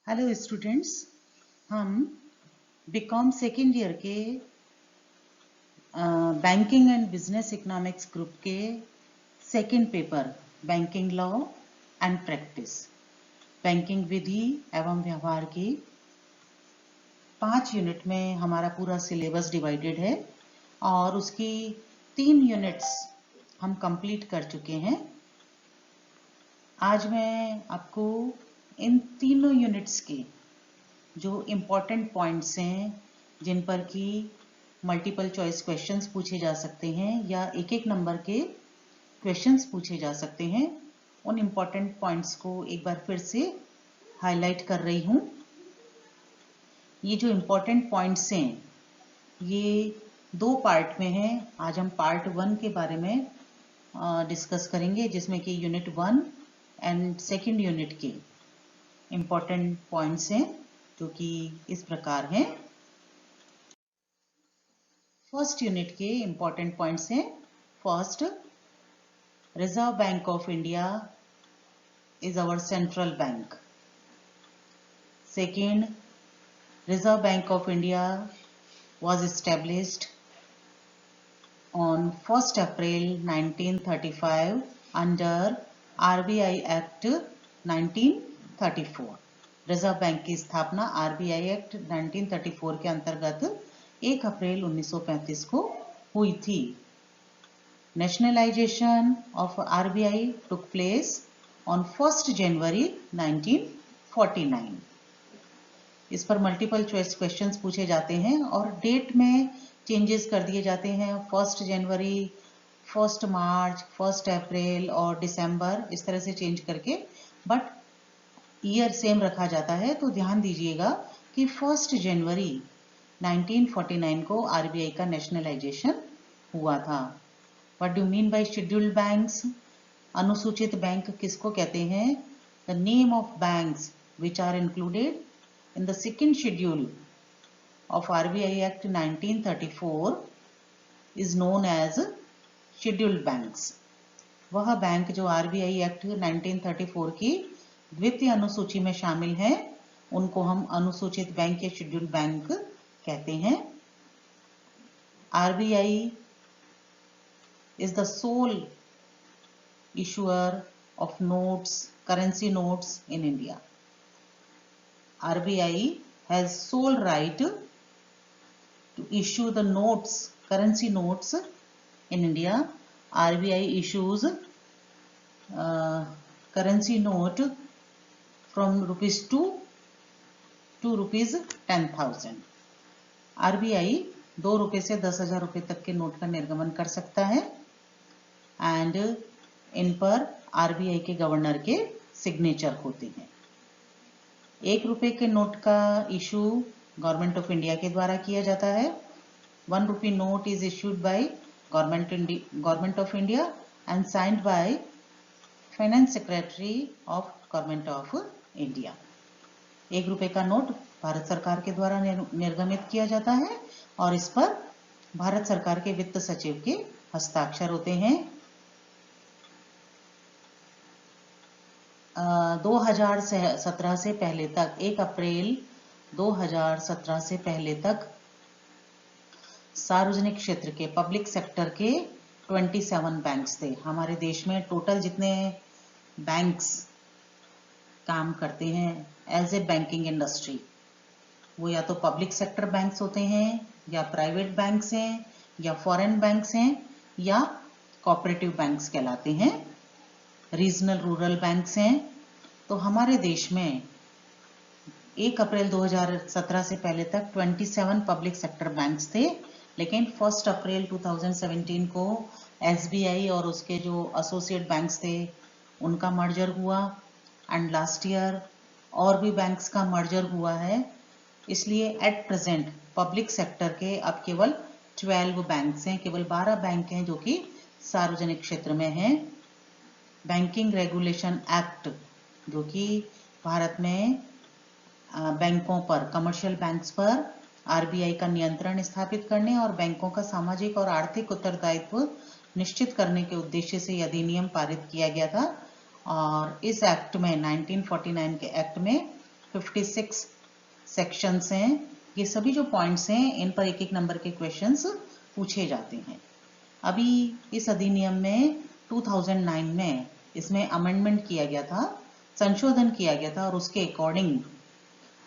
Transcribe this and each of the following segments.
Hello students, हम BCom second year के banking and business economics group के second paper banking law and practice banking विधि एवं व्यवहार की 5 यूनिट में हमारा पूरा सिलेबस डिवाइडेड है और उसकी 3 यूनिट्स हम कंप्लीट कर चुके हैं। आज मैं आपको इन तीनों यूनिट्स के जो इम्पोर्टेंट पॉइंट्स हैं जिन पर कि मल्टीपल चॉइस क्वेश्चंस पूछे जा सकते हैं या एक एक नंबर के क्वेश्चंस पूछे जा सकते हैं, उन इम्पोर्टेंट पॉइंट्स को एक बार फिर से हाईलाइट कर रही हूँ। ये जो इम्पोर्टेंट पॉइंट्स हैं ये 2 पार्ट में हैं। आज हम पार्ट 1 के बारे में डिस्कस करेंगे, जिसमें कि यूनिट 1 एंड सेकेंड यूनिट के इम्पोर्टेंट पॉइंट्स हैं जो कि इस प्रकार हैं। फर्स्ट यूनिट के इम्पोर्टेंट पॉइंट्स हैं। First, reserve bank of India is our central bank. Second, Reserve Bank of India was established on 1st April 1935 under RBI Act 1934. Reserve bank की स्थापना RBI Act 1934 के अंतर्गत 1 अप्रैल 1935 को हुई थी। Nationalization of RBI took place on 1st January 1949. इस पर multiple choice questions पूछे जाते हैं और डेट में चेंजेस कर दिए जाते हैं। 1st जनवरी, 1st मार्च, 1st अप्रैल और दिसंबर, इस तरह से चेंज करके, बट ईयर सेम रखा जाता है। तो ध्यान दीजिएगा कि 1st जनवरी 1949 को आरबीआई का नेशनलाइजेशन हुआ था। What do you mean by scheduled banks? अनुसूचित बैंक किसको कहते हैं? The name of banks which are included in the second schedule of RBI Act 1934 is known as scheduled banks. वह बैंक जो RBI Act 1934 की द्वितीय अनुसूची में शामिल हैं, उनको हम अनुसूचित बैंक या शेड्यूल्ड बैंक कहते हैं। RBI is the sole issuer of notes, currency notes in India. RBI has sole right to issue the notes, currency notes in India. RBI issues currency note from ₹2 to ₹10,000. RBI 2 रुपये से 10,000 रुपये तक के note का निर्गमन कर सकता है एंड इन पर आरबीआई के गवर्नर के सिग्नेचर होते हैं। 1 रुपये के नोट का इशू गवर्नमेंट ऑफ इंडिया के द्वारा किया जाता है। 1 रुपये note is issued by government of India and signed by finance secretary of government of India. 1 रुपये का नोट भारत सरकार के द्वारा निर्गमित किया जाता है और इस पर भारत सरकार के वित्त सचिव के हस्ताक्षर होते हैं। 2017 से पहले तक, 1 अप्रैल 2017 से पहले तक सार्वजनिक क्षेत्र के पब्लिक सेक्टर के 27 बैंक्स थे। हमारे देश में टोटल जितने बैंक्स काम करते हैं एज ए बैंकिंग इंडस्ट्री, वो या तो पब्लिक सेक्टर बैंक्स होते हैं या प्राइवेट बैंक्स हैं या फॉरेन बैंक्स हैं या कोऑपरेटिव बैंक्स कहलाते हैं, रीजनल रूरल बैंक्स हैं। तो हमारे देश में 1 अप्रैल 2017 से पहले तक 27 पब्लिक सेक्टर बैंक्स थे, लेकिन 1 अप्रैल 2017 को एसबीआई और उसके जो एसोसिएट बैंक्स थे उनका मर्जर हुआ एंड लास्ट ईयर और भी बैंक्स का मर्जर हुआ है। इसलिए एट प्रेजेंट पब्लिक सेक्टर के अब केवल 12 बैंक्स हैं, केवल 12 बैंक हैं जो कि सार्वजनिक क्षेत्र में हैं। बैंकिंग रेगुलेशन एक्ट, जो कि भारत में बैंकों पर, कमर्शियल बैंक्स पर आरबीआई का नियंत्रण स्थापित करने और बैंकों का सामाजिक और आर्थिक उत्तरदायित्व निश्चित करने के उद्देश्य से यह अधिनियम पारित किया गया था। और इस एक्ट में, 1949 के एक्ट में 56 सेक्शंस हैं। ये सभी जो पॉइंट्स हैं इन पर एक एक नंबर के क्वेश्चंस पूछे जाते हैं। अभी इस अधिनियम में 2009 में इसमें अमेंडमेंट किया गया था, संशोधन किया गया था, और उसके अकॉर्डिंग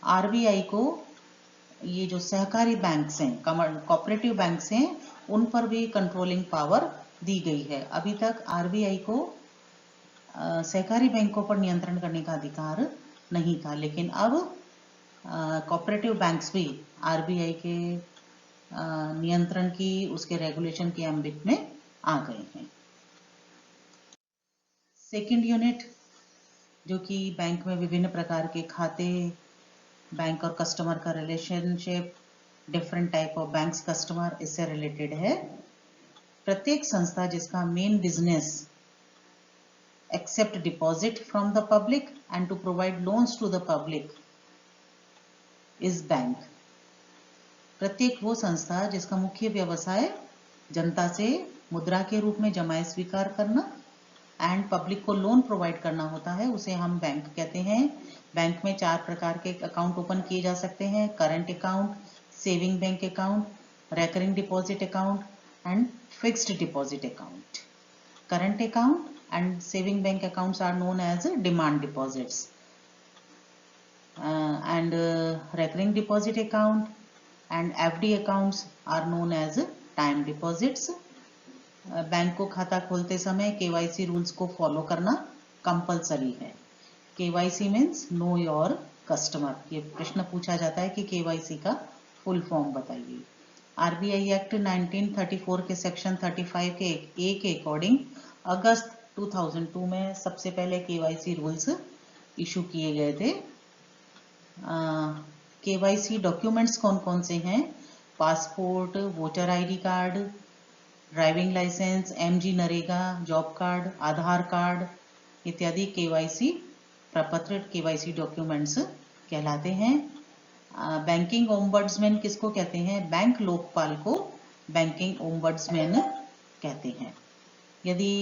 आरबीआई को ये जो सहकारी बैंक्स हैं, कोऑपरेटिव बैंक्स हैं, उन पर भी कंट्रोलिंग पावर दी गई है। अभी तक आरबीआई को सहकारी बैंकों पर नियंत्रण करने का अधिकार नहीं था, लेकिन अब कोऑपरेटिव बैंक्स भी आरबीआई के नियंत्रण की, उसके रेगुलेशन के एम्बिट में आ गए हैं। सेकंड यूनिट, जो कि बैंक में विभिन्न प्रकार के खाते, बैंक और कस्टमर का relationship, different type of banks customer, इससे रिलेटेड है। प्रत्येक संस्था जिसका main business accept deposit from the public and to provide loans to the public is bank. प्रत्येक वो संस्था जिसका मुख्य व्यवसाय जनता से मुद्रा के रूप में जमाएं स्वीकार करना एंड पब्लिक को लोन प्रोवाइड करना होता है, उसे हम बैंक कहते हैं। बैंक में 4 प्रकार के अकाउंट ओपन किए जा सकते हैं: current account, saving bank account, recurring deposit account and fixed deposit account. Current account and saving bank accounts are known as demand deposits, and recurring deposit account and FD accounts are known as time deposits. Bank को खाता खोलते समय KYC rules को follow करना compulsory है। KYC means know your customer. ये प्रश्न पूछा जाता है कि केवाईसी का फुल फॉर्म बताइए। आरबीआई एक्ट 1934 के सेक्शन 35 के ए के अकॉर्डिंग अगस्त 2002 में सबसे पहले केवाईसी रूल्स इशू किए गए थे। केवाईसी डॉक्यूमेंट्स कौन कौन से हैं? Passport, voter ID card, driving licence, MG NREGA, job card, Aadhaar card इत्यादि केवाईसी प्रपत्र, केवाईसी डॉक्यूमेंट्स कहलाते हैं। बैंकिंग ओम्बड्समैन किसको कहते हैं? बैंक लोकपाल को बैंकिंग ओम्बड्समैन कहते हैं। यदि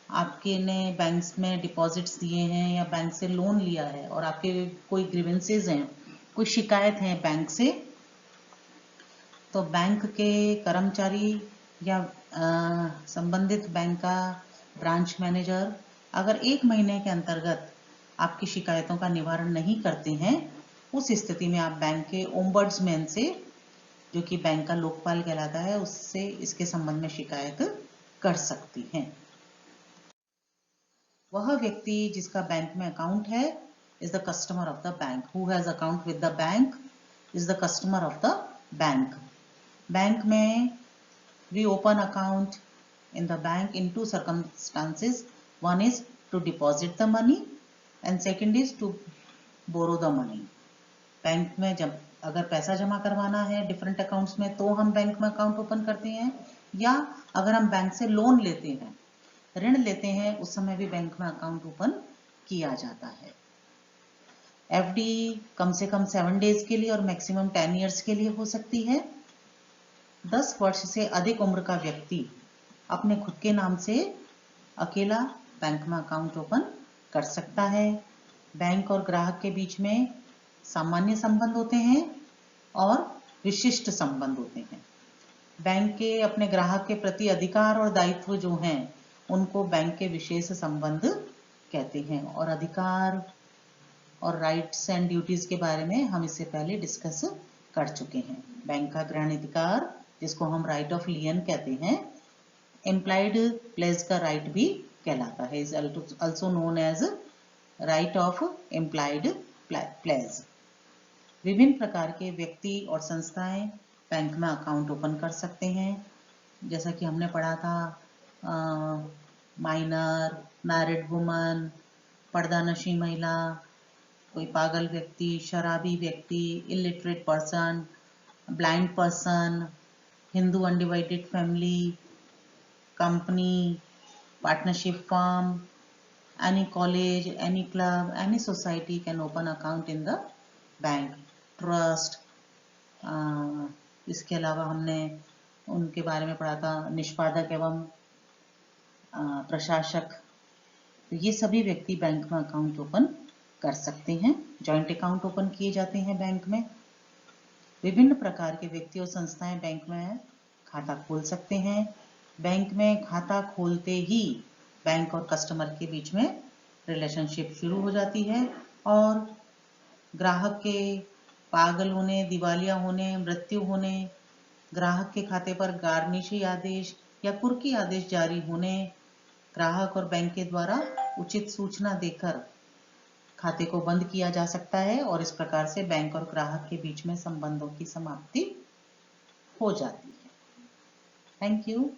आपके ने बैंक्स में डिपॉजिट्स दिए हैं या बैंक से लोन लिया है और आपके कोई ग्रीवेंसेस हैं, कोई शिकायत है बैंक से, तो बैंक के कर्मचारी या संबंधित बैंक का ब्रांच मैनेजर अगर 1 महीने के अंतर्गत आपकी शिकायतों का निवारण नहीं करते हैं, उस स्थिति में आप बैंक के ओम्बड्समैन से, जो कि बैंक का लोकपाल कहलाता है, उससे इसके संबंध में शिकायत कर सकती हैं। वह व्यक्ति जिसका बैंक में अकाउंट है is the customer of the bank. Who has account with the bank is the customer of the bank. Bank में we open account in the bank in 2 circumstances. One is to deposit the money and second is to borrow the money. Bank में जब अगर पैसा जमा करवाना है different accounts में तो हम बैंक में अकाउंट ओपन करते हैं, या अगर हम बैंक से लोन लेते हैं, ऋण लेते हैं, उस समय भी बैंक में अकाउंट ओपन किया जाता है। एफडी कम से कम 7 डेज के लिए और मैक्सिमम 10 इयर्स के लिए हो सकती है। 10 वर्ष से अधिक उम्र का व्यक्ति अपने खुद के नाम से अकेला बैंक में अकाउंट ओपन कर सकता है। बैंक और ग्राहक के बीच में सामान्य संबंध होते हैं और विशिष्ट संबंध होते हैं। बैंक के अपने ग्राहक के प्रति अधिकार और दायित्व जो हैं, उनको बैंक के विशेष संबंध कहते हैं। और अधिकार और राइट्स एंड ड्यूटीज के बारे में हम इससे पहले डिस्कस कर चुके हैं। बैंक का ग्रहण अधिकार, जिसको हम राइट ऑफ लियन कहते हैं, इम्प्लाइड प्लेज का राइट भी कहलाता है, is also known as right of implied pledge. विभिन्न प्रकार के व्यक्ति और संस्थाएं बैंक में अकाउंट ओपन कर सकते हैं। जैसा कि हमने पढ़ा था, माइनर, मैरिड वुमन, पर्दानशी महिला, कोई पागल व्यक्ति, शराबी व्यक्ति, illiterate person, blind person, Hindu undivided family, company, partnership firm, any college, any club, any society can open account in the bank. Trust, इसके अलावा हमने उनके बारे में पढ़ा था, निष्पादक एवं प्रशासक। तो ये सभी व्यक्ति बैंक में अकाउंट ओपन कर सकते हैं। जॉइंट अकाउंट ओपन किए जाते हैं बैंक में। विभिन्न प्रकार के व्यक्ति और संस्थाएं बैंक में खाता खोल सकते हैं। बैंक में खाता खोलते ही बैंक और कस्टमर के बीच में रिलेशनशिप शुरू हो जाती है और ग्राहक के पागल होने, दिवालिया होने, मृत्यु होने, ग्राहक के खाते पर गार्निशी आदेश या कुर्की आदेश जारी होने, ग्राहक और बैंक के द्वारा उचित सूचना देकर खाते को बंद किया जा सकता है और इस प्रकार से बैंक और ग्राहक के बीच में संबंधों की समाप्ति हो जाती है। Thank you.